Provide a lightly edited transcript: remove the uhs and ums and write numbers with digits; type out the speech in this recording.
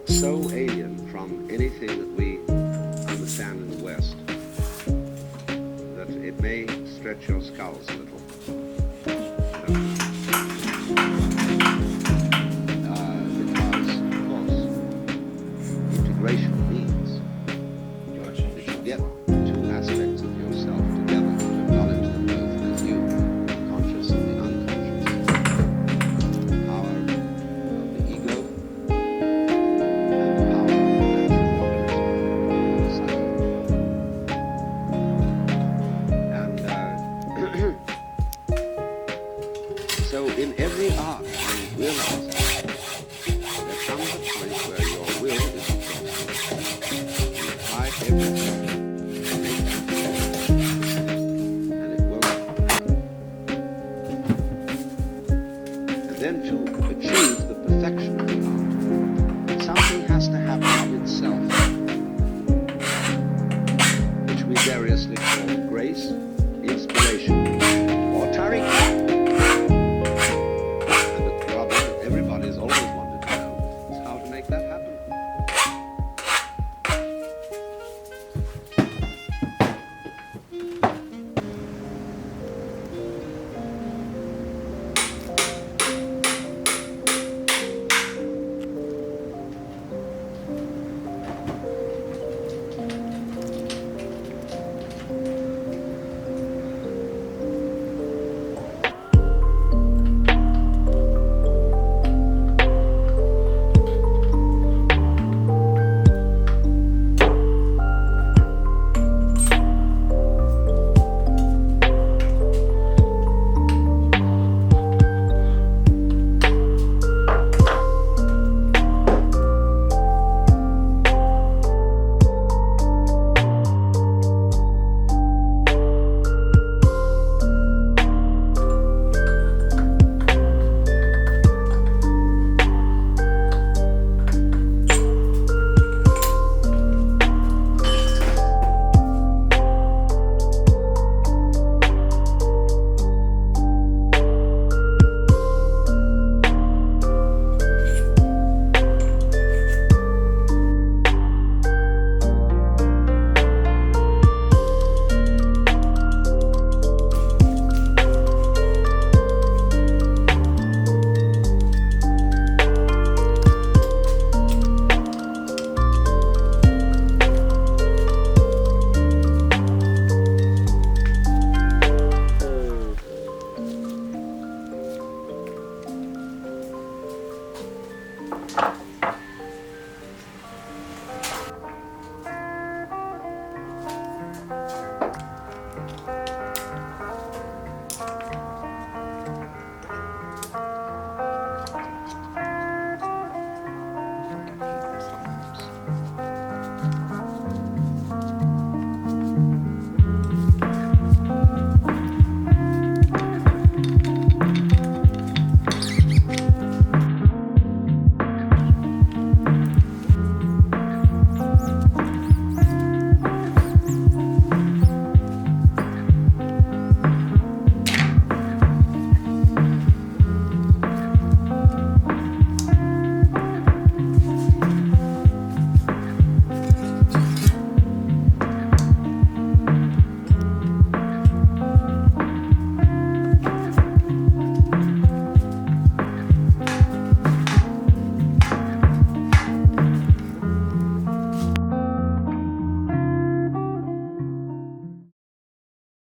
so alien from anything that we understand in the West that it may stretch your skulls a little. Because, of course, integration means that you get two aspects of yourself together to acknowledge them both as you, the conscious and the unconscious. The power of the ego and the power of the natural organism, the psyche. So in every art, you realize there comes a point where your will is